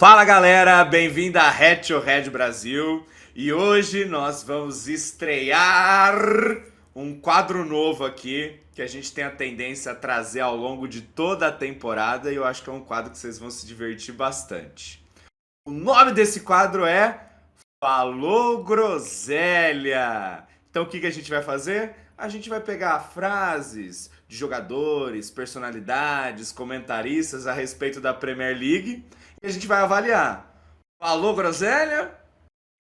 Fala galera, bem-vindo a Head to Head Brasil e hoje nós vamos estrear um quadro novo aqui que a gente tem a tendência a trazer ao longo de toda a temporada e eu acho que é um quadro que vocês vão se divertir bastante. O nome desse quadro é Falou Groselha! Então o que a gente vai fazer? A gente vai pegar frases de jogadores, personalidades, comentaristas a respeito da Premier League e a gente vai avaliar. Falou groselha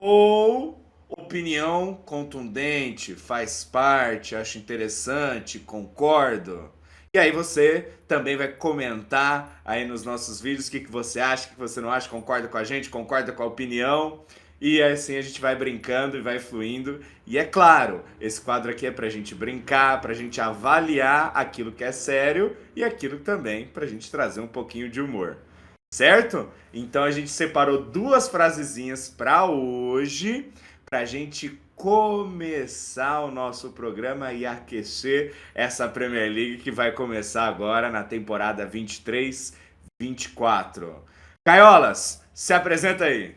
ou opinião contundente, faz parte, acho interessante, concordo? E aí você também vai comentar aí nos nossos vídeos o que você acha, o que você não acha, concorda com a gente, concorda com a opinião. E assim a gente vai brincando e vai fluindo. E é claro, esse quadro aqui é pra gente brincar, pra gente avaliar aquilo que é sério e aquilo também pra gente trazer um pouquinho de humor. Certo? Então a gente separou duas frasezinhas para hoje, para a gente começar o nosso programa e aquecer essa Premier League que vai começar agora na temporada 23-24. Caiolas, se apresenta aí.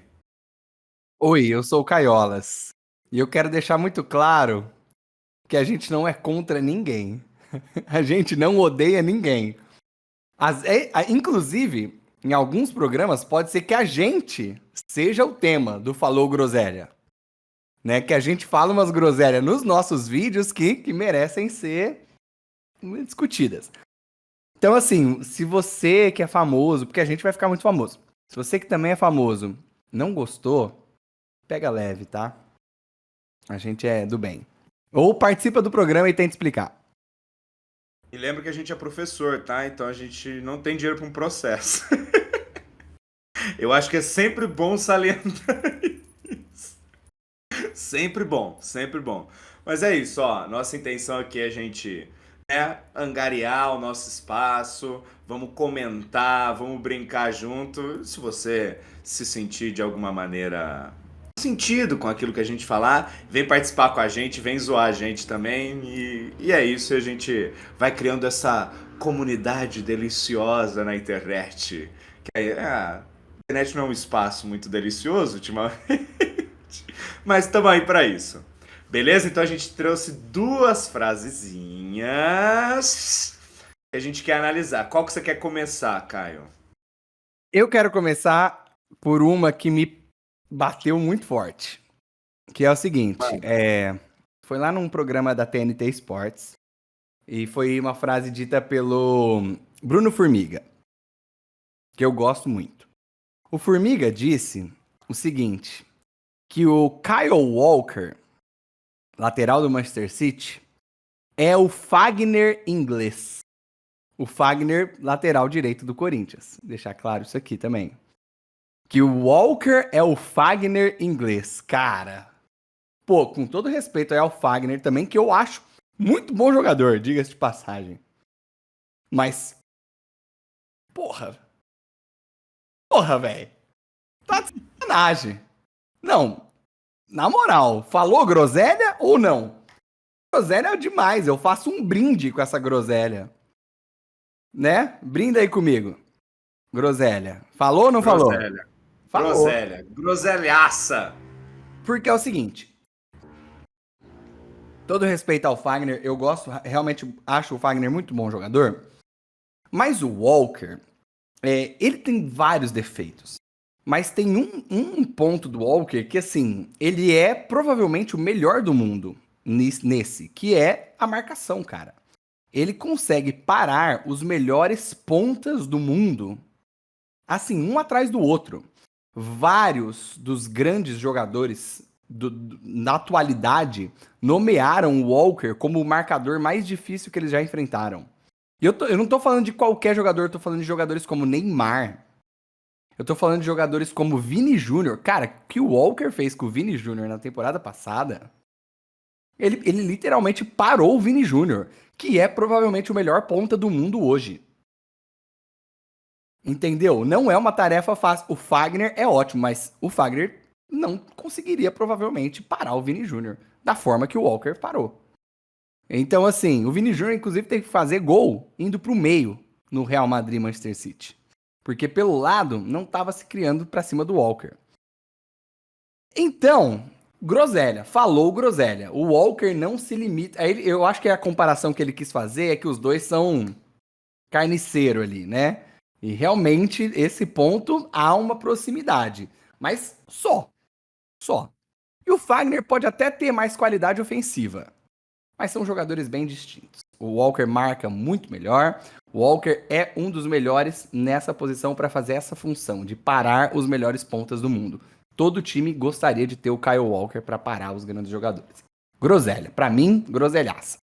Oi, eu sou o Caiolas. E eu quero deixar muito claro que a gente não é contra ninguém. A gente não odeia ninguém. Inclusive, em alguns programas, pode ser que a gente seja o tema do Falou Groselha. Né? Que a gente fala umas groselhas nos nossos vídeos que merecem ser discutidas. Então, assim, se você que é famoso, porque a gente vai ficar muito famoso. Se você que também é famoso não gostou, pega leve, tá? A gente é do bem. Ou participa do programa e tenta explicar. E lembra que a gente é professor, tá? Então a gente não tem dinheiro para um processo. Eu acho que é sempre bom salientar isso. Sempre bom, sempre bom. Mas é isso, ó. Nossa intenção aqui é a gente angariar o nosso espaço, vamos comentar, vamos brincar junto. Se você se sentir de alguma maneira sentido com aquilo que a gente falar, vem participar com a gente, vem zoar a gente também. E é isso, a gente vai criando essa comunidade deliciosa na internet. A internet não é um espaço muito delicioso ultimamente, mas estamos aí para isso. Beleza? Então a gente trouxe duas frasezinhas que a gente quer analisar. Qual que você quer começar, Caio? Eu quero começar por uma que me bateu muito forte. Que é o seguinte, foi lá num programa da TNT Sports e foi uma frase dita pelo Bruno Formiga, que eu gosto muito. O Formiga disse o seguinte, que o Kyle Walker, lateral do Manchester City, é o Fagner inglês. O Fagner, lateral direito do Corinthians. Deixar claro isso aqui também. Que o Walker é o Fagner inglês. Cara, pô, com todo respeito aí ao Fagner também, que eu acho muito bom jogador, diga-se de passagem. Mas, porra, velho. Tá de sacanagem. Não, na moral, falou groselha ou não? Groselha é demais, eu faço um brinde com essa groselha. Né? Brinda aí comigo. Groselha. Falou ou não falou? Groselha. Falou. Groselha. Groselhaça. Porque é o seguinte. Todo respeito ao Fagner, eu gosto, realmente acho o Fagner muito bom jogador. Mas o Walker, ele tem vários defeitos. Mas tem um ponto do Walker que, assim, ele é provavelmente o melhor do mundo nesse, que é a marcação, cara. Ele consegue parar os melhores pontas do mundo, assim, um atrás do outro. Vários dos grandes jogadores na atualidade nomearam o Walker como o marcador mais difícil que eles já enfrentaram. E eu não tô falando de qualquer jogador, eu tô falando de jogadores como Neymar. Eu tô falando de jogadores como Vini Júnior. Cara, o que o Walker fez com o Vini Júnior na temporada passada, ele literalmente parou o Vini Júnior, que é provavelmente o melhor ponta do mundo hoje. Entendeu? Não é uma tarefa fácil. O Fagner é ótimo, mas o Fagner não conseguiria provavelmente parar o Vini Júnior da forma que o Walker parou. Então, assim, o Vini Júnior, inclusive, tem que fazer gol indo pro meio no Real Madrid Manchester City. Porque pelo lado não estava se criando para cima do Walker. Então, groselha, falou groselha. O Walker não se limita. Aí eu acho que a comparação que ele quis fazer é que os dois são carniceiro ali, né? E realmente, esse ponto há uma proximidade. Mas só. Só. E o Fagner pode até ter mais qualidade ofensiva. Mas são jogadores bem distintos. O Walker marca muito melhor. O Walker é um dos melhores nessa posição para fazer essa função, de parar os melhores pontas do mundo. Todo time gostaria de ter o Kyle Walker para parar os grandes jogadores. Groselha. Para mim, groselhaça.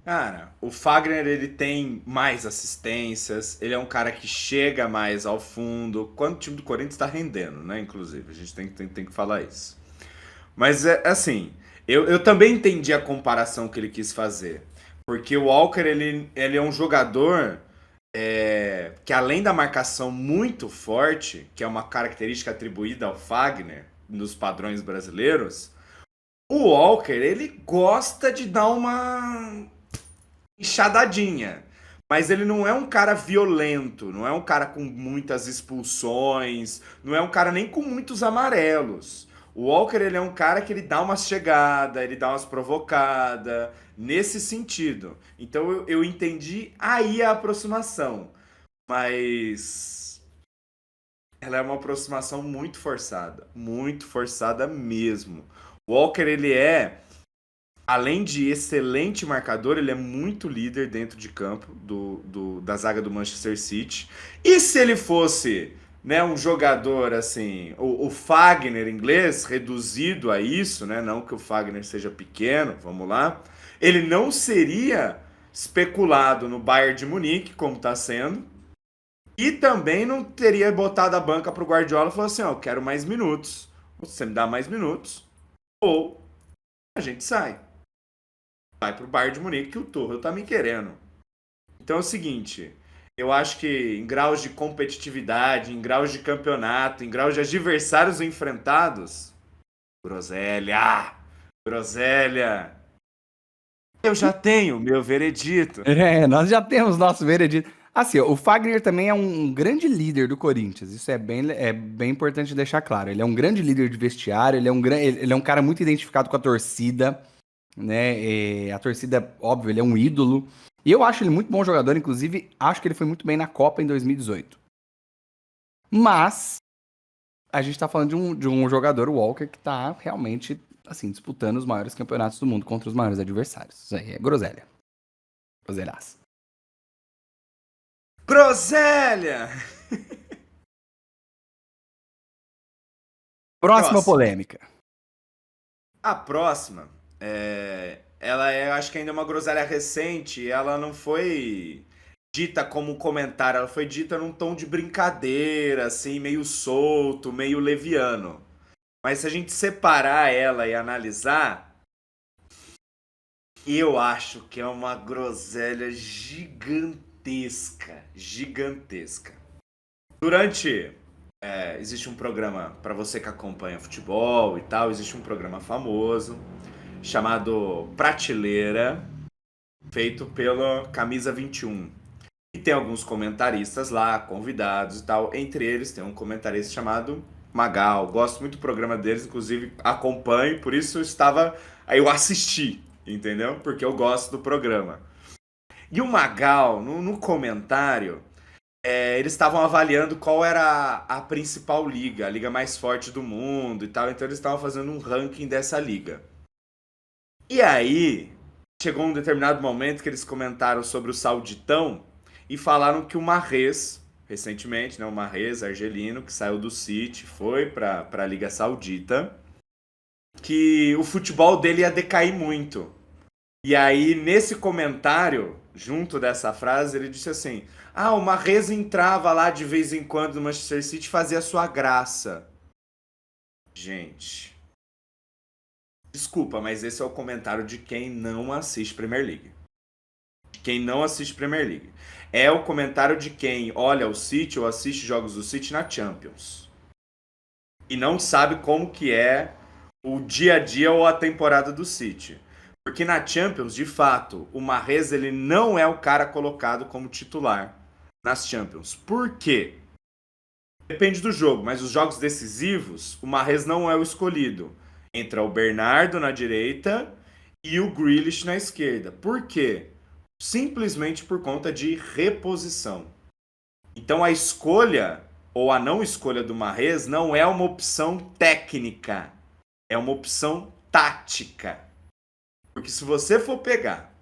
Cara, o Fagner ele tem mais assistências, ele é um cara que chega mais ao fundo. Quando o time do Corinthians está rendendo, né? Inclusive, a gente tem que falar isso. Mas é assim, eu também entendi a comparação que ele quis fazer. Porque o Walker ele é um jogador que além da marcação muito forte, que é uma característica atribuída ao Fagner nos padrões brasileiros, o Walker ele gosta de dar uma enxadadinha. Mas ele não é um cara violento, não é um cara com muitas expulsões, não é um cara nem com muitos amarelos. O Walker, ele é um cara que ele dá umas chegadas, ele dá umas provocadas, nesse sentido. Então eu entendi aí a aproximação, mas ela é uma aproximação muito forçada mesmo. O Walker, ele é além de excelente marcador, ele é muito líder dentro de campo da zaga do Manchester City. E se ele fosse, né, um jogador assim, o Fagner inglês, reduzido a isso, né, não que o Fagner seja pequeno, vamos lá, ele não seria especulado no Bayern de Munique, como está sendo, e também não teria botado a banca para o Guardiola e falou assim, ó, eu quero mais minutos, você me dá mais minutos, ou a gente sai. Vai pro Bayern de Munique que o Tuchel tá me querendo. Então é o seguinte, eu acho que em graus de competitividade, em graus de campeonato, em graus de adversários enfrentados, groselha, groselha. Eu já tenho meu veredito. Nós já temos nosso veredito. Assim, ó, o Fagner também é um grande líder do Corinthians. Isso é bem importante deixar claro. Ele é um grande líder de vestiário, ele é um cara muito identificado com a torcida, né? A torcida, óbvio, ele é um ídolo. E eu acho ele muito bom jogador, inclusive acho que ele foi muito bem na Copa em 2018. Mas a gente tá falando de um jogador, o Walker, que tá realmente, assim, disputando os maiores campeonatos do mundo contra os maiores adversários. Isso aí é groselha. Groselhaça. Groselha! Próxima Próxima. polêmica. A próxima, ela é, acho que ainda uma groselha recente, ela não foi dita como um comentário, ela foi dita num tom de brincadeira, assim, meio solto, meio leviano. Mas se a gente separar ela e analisar, eu acho que é uma groselha gigantesca, gigantesca. Existe um programa para você que acompanha futebol e tal, existe um programa famoso chamado Prateleira, feito pela Camisa 21. E tem alguns comentaristas lá, convidados e tal. Entre eles tem um comentarista chamado Magal. Gosto muito do programa deles, inclusive acompanho, por isso eu assisti, entendeu? Porque eu gosto do programa. E o Magal, no comentário, eles estavam avaliando qual era a principal liga, a liga mais forte do mundo e tal. Então eles estavam fazendo um ranking dessa liga. E aí, chegou um determinado momento que eles comentaram sobre o Sauditão e falaram que o Mahrez, recentemente, né, o Mahrez argelino, que saiu do City, foi para a Liga Saudita, que o futebol dele ia decair muito. E aí, nesse comentário, junto dessa frase, ele disse assim, o Mahrez entrava lá de vez em quando no Manchester City e fazia sua graça. Gente, desculpa, mas esse é o comentário de quem não assiste Premier League. Quem não assiste Premier League. É o comentário de quem olha o City ou assiste jogos do City na Champions. E não sabe como que é o dia a dia ou a temporada do City. Porque na Champions, de fato, o Mahrez ele não é o cara colocado como titular. nas Champions. Por quê? Depende do jogo, mas os jogos decisivos, o Mahrez não é o escolhido. Entra o Bernardo na direita e o Grealish na esquerda. Por quê? Simplesmente por conta de reposição. Então a escolha ou a não escolha do Mahrez não é uma opção técnica, é uma opção tática. Porque se você for pegar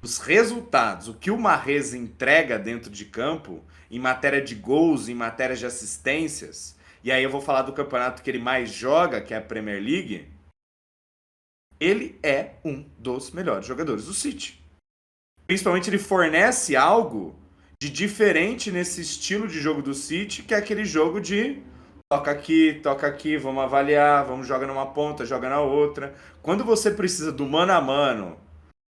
os resultados, o que o Mahrez entrega dentro de campo, em matéria de gols, em matéria de assistências, e aí eu vou falar do campeonato que ele mais joga, que é a Premier League, ele é um dos melhores jogadores do City. Principalmente ele fornece algo de diferente nesse estilo de jogo do City, que é aquele jogo de toca aqui, vamos avaliar, vamos jogar numa ponta, joga na outra. Quando você precisa do mano a mano,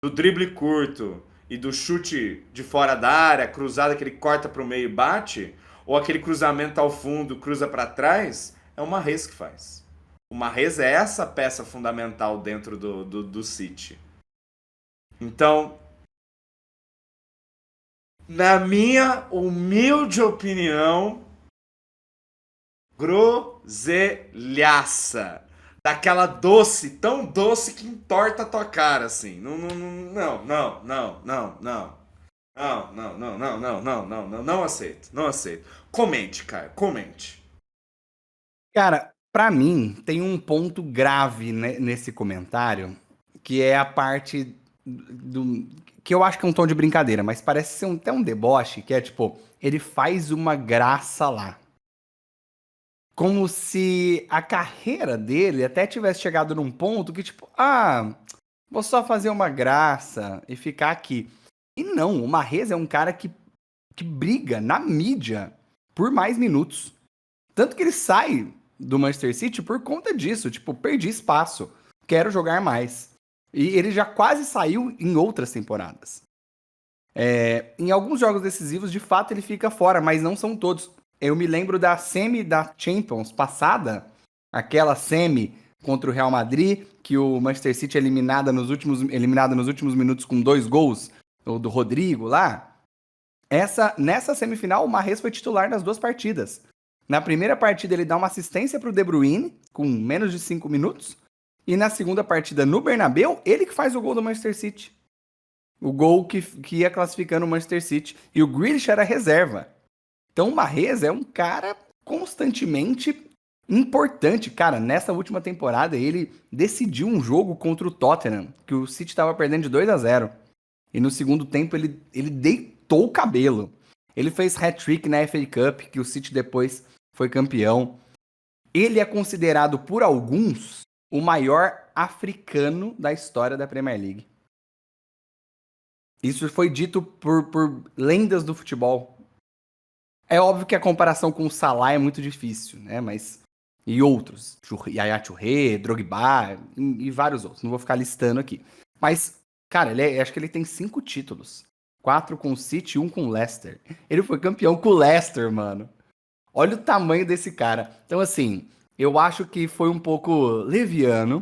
do drible curto e do chute de fora da área, cruzada que ele corta para o meio e bate, ou aquele cruzamento ao fundo, cruza para trás, é o Mahrez que faz. O Mahrez é essa peça fundamental dentro do City. Então, na minha humilde opinião, groselhaça. Daquela doce, tão doce que entorta a tua cara, assim. Não, não, não, não, não, não, não. Não, não, não, não, não, não, não, não, não aceito, não aceito. Comente, cara, comente. Cara, pra mim, tem um ponto grave nesse comentário, que é a parte que eu acho que é um tom de brincadeira, mas parece ser até um deboche, que é tipo, ele faz uma graça lá. Como se a carreira dele até tivesse chegado num ponto que, tipo, vou só fazer uma graça e ficar aqui. E não, o Mahrez é um cara que briga na mídia por mais minutos. Tanto que ele sai do Manchester City por conta disso. Tipo, perdi espaço, quero jogar mais. E ele já quase saiu em outras temporadas. Em alguns jogos decisivos, de fato, ele fica fora, mas não são todos. Eu me lembro da semi da Champions passada, aquela semi contra o Real Madrid, que o Manchester City é eliminado nos últimos minutos com 2 gols, o do Rodrigo lá. Nessa semifinal, o Mahrez foi titular nas 2 partidas. Na primeira partida, ele dá uma assistência para o De Bruyne, com menos de 5 minutos. E na segunda partida, no Bernabéu, ele que faz o gol do Manchester City. O gol que ia classificando o Manchester City. E o Grealish era reserva. Então o Mahrez é um cara constantemente importante. Cara, nessa última temporada ele decidiu um jogo contra o Tottenham, que o City estava perdendo de 2-0. E no segundo tempo ele deitou o cabelo. Ele fez hat-trick na FA Cup, que o City depois foi campeão. Ele é considerado por alguns o maior africano da história da Premier League. Isso foi dito por lendas do futebol. É óbvio que a comparação com o Salah é muito difícil, né? Mas... E outros. Yaya Touré, Drogba e vários outros. Não vou ficar listando aqui. Mas, cara, acho que ele tem 5 títulos. 4 com o City e 1 com o Leicester. Ele foi campeão com o Leicester, mano. Olha o tamanho desse cara. Então, assim, eu acho que foi um pouco leviano.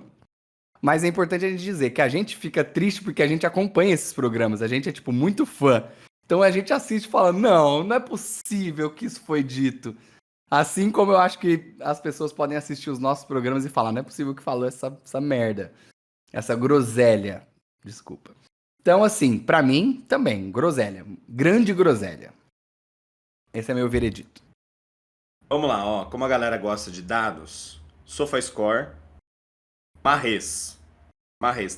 Mas é importante a gente dizer que a gente fica triste porque a gente acompanha esses programas. A gente é, tipo, muito fã. Então a gente assiste e fala, não é possível que isso foi dito. Assim como eu acho que as pessoas podem assistir os nossos programas e falar, não é possível que falou essa merda. Essa groselha. Desculpa. Então, assim, pra mim, também, groselha. Grande groselha. Esse é meu veredito. Vamos lá, ó. Como a galera gosta de dados, SofaScore, Mahrez,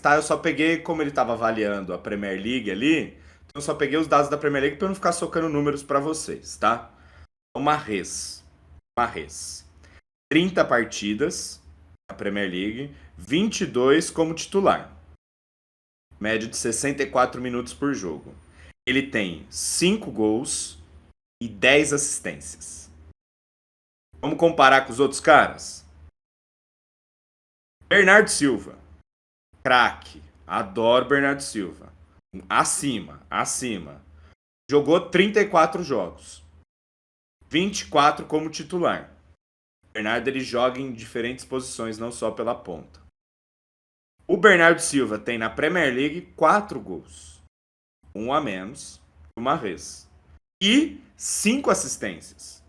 tá? Eu só peguei como ele tava avaliando a Premier League ali, então eu só peguei os dados da Premier League pra eu não ficar socando números pra vocês, tá? Então, Mahrez. 30 partidas na Premier League, 22 como titular. Média de 64 minutos por jogo. Ele tem 5 gols e 10 assistências. Vamos comparar com os outros caras? Bernardo Silva. Craque. Adoro Bernardo Silva. Acima. Jogou 34 jogos. 24 como titular. O Bernardo ele joga em diferentes posições, não só pela ponta. O Bernardo Silva tem na Premier League 4 gols. 1 a menos que o Mahrez. e 5 assistências.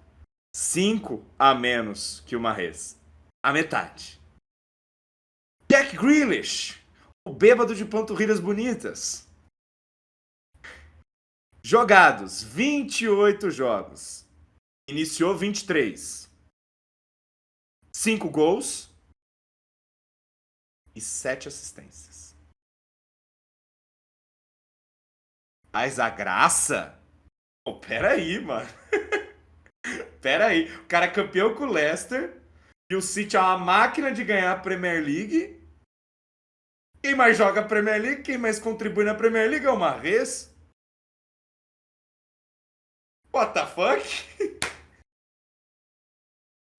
5 a menos que o Mahrez. A metade. Jack Grealish, o bêbado de panturrilhas bonitas. Jogados, 28 jogos. Iniciou 23. 5 gols e 7 assistências. Mas a graça? Oh, peraí, mano. Peraí. O cara é campeão com o Leicester e o City é uma máquina de ganhar a Premier League. Quem mais joga a Premier League, quem mais contribui na Premier League é o Mahrez. What the fuck?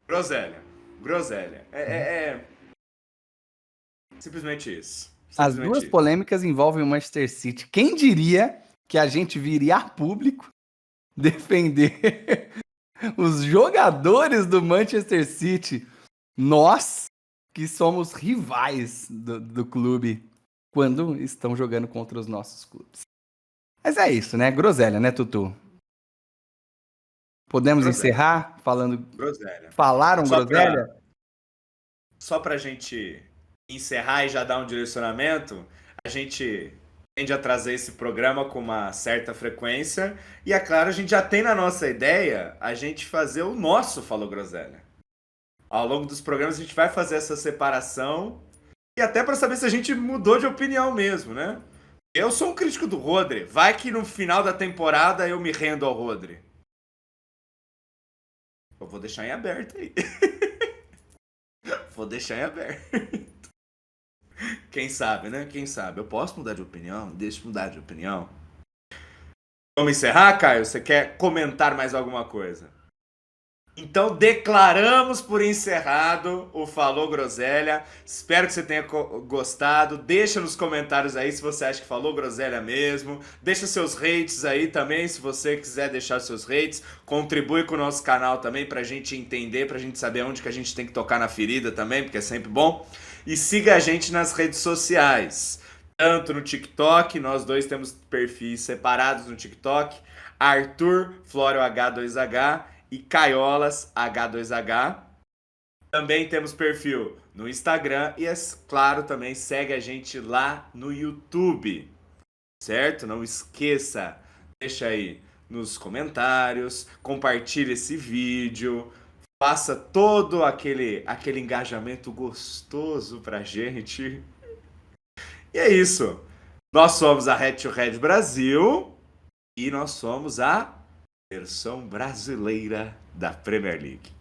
Groselha. Groselha. Simplesmente isso. As Simplesmente duas isso. polêmicas envolvem o Manchester City. Quem diria que a gente viria a público defender os jogadores do Manchester City? Nós, que somos rivais do clube quando estão jogando contra os nossos clubes. Mas é isso, né? Groselha, né, Tutu? Podemos Groselha. encerrar falando... Groselha. Falaram groselha? Só pra gente encerrar e já dar um direcionamento, a gente tende a trazer esse programa com uma certa frequência e, é claro, a gente já tem na nossa ideia a gente fazer o nosso Falou Groselha. Ao longo dos programas a gente vai fazer essa separação e até para saber se a gente mudou de opinião mesmo, né? Eu sou um crítico do Rodri. Vai que no final da temporada eu me rendo ao Rodri. Eu vou deixar em aberto aí. Vou deixar em aberto. Quem sabe, né? Quem sabe? Eu posso mudar de opinião? Deixa eu mudar de opinião. Vamos encerrar, Caio? Você quer comentar mais alguma coisa? Então declaramos por encerrado o Falou Groselha. Espero que você tenha gostado. Deixa nos comentários aí se você acha que falou groselha mesmo. Deixa seus rates aí também, se você quiser deixar seus rates. Contribui com o nosso canal também pra gente entender, pra gente saber onde que a gente tem que tocar na ferida também, porque é sempre bom. E siga a gente nas redes sociais. Tanto no TikTok, nós dois temos perfis separados no TikTok. Arthur Flório H2H e Caiolas H2H. Também temos perfil no Instagram e, é claro, também segue a gente lá no YouTube, certo? Não esqueça, deixa aí nos comentários, compartilhe esse vídeo, faça todo aquele engajamento gostoso pra gente. E é isso. Nós somos a Head to Head Brasil e nós somos a versão brasileira da Premier League.